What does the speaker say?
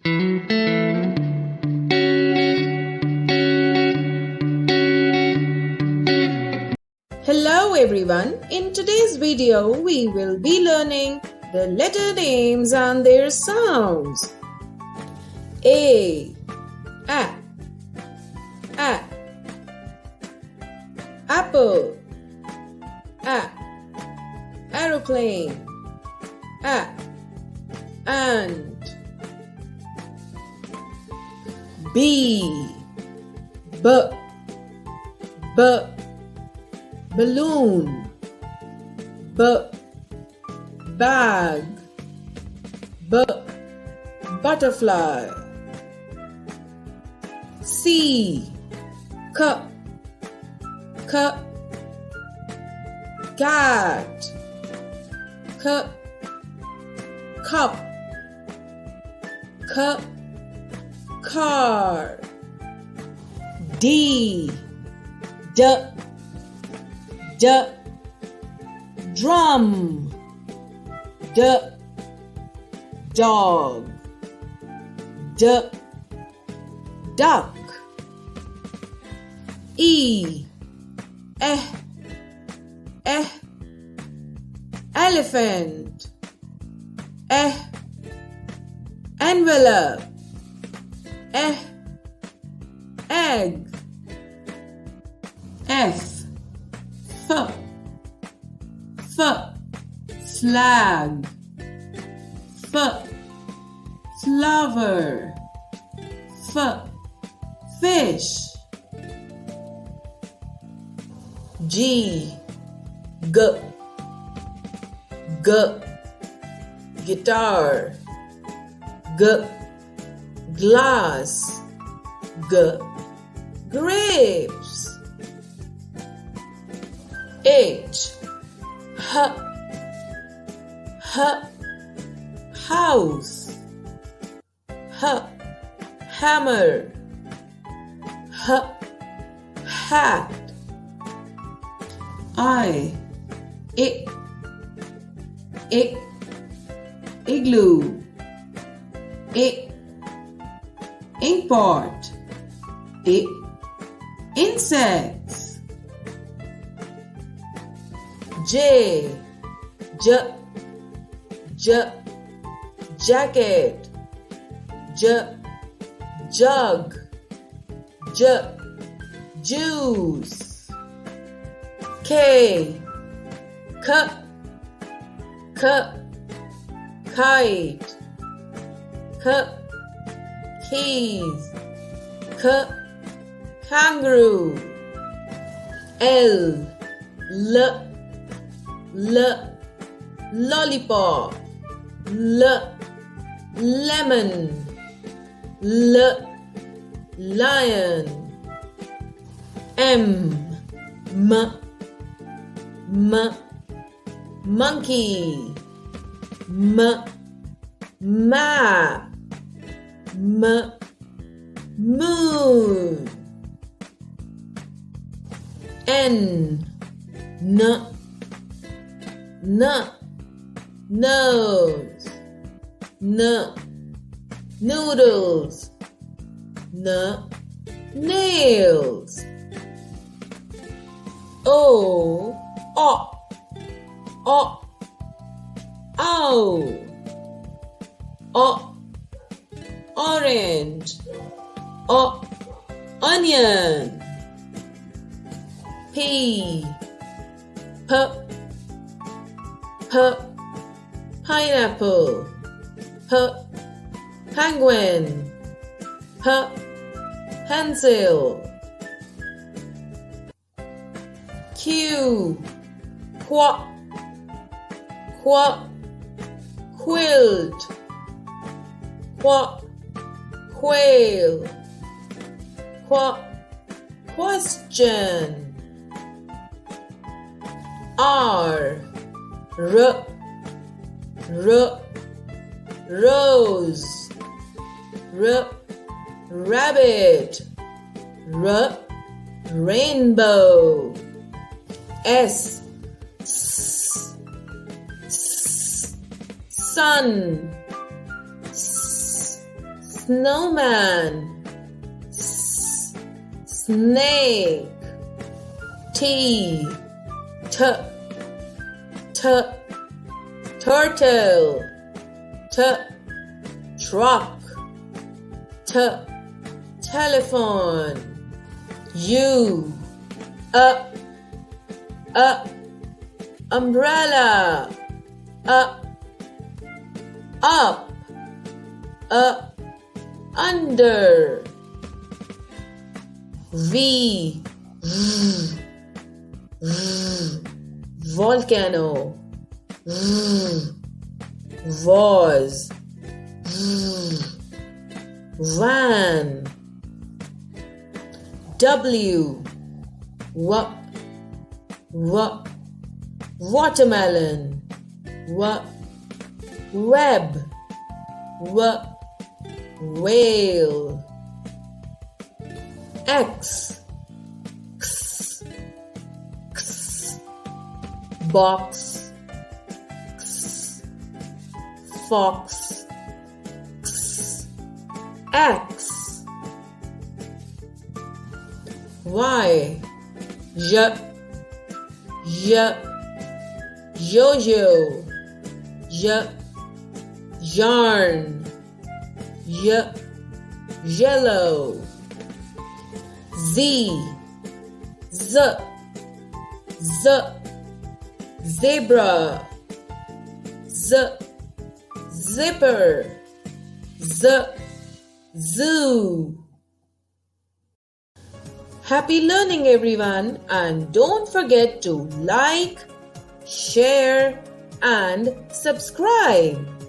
Hello everyone, in today's video we will be learning the letter names and their sounds. A apple, aeroplane, ant. B balloon, bag, butterfly. C cat, cup, car. D drum, dog, duck. E elephant, envelope, egg. F flag, flower, fish. G guitar, glass, grapes. H house, hammer, hat. I igloo, ink pot, insects. J jacket, jug, juice. K kite, keys, kangaroo. L lollipop, lemon, lion. M monkey, map, moon. N nose, noodles, nails. O owl, orange, onion. P pineapple, penguin, pencil. Q quilt, quail, question. R rose, rabbit, rainbow. S sun, snowman. Snake. T turtle. Truck. Telephone. U umbrella. Up under. V volcano. Vase. Van. W watermelon. Web. Whale. X box. Fox. X. Y yo-yo. Yarn. Yellow. Z zebra. Zipper. Zoo. Happy learning, everyone, and don't forget to like, share, and subscribe.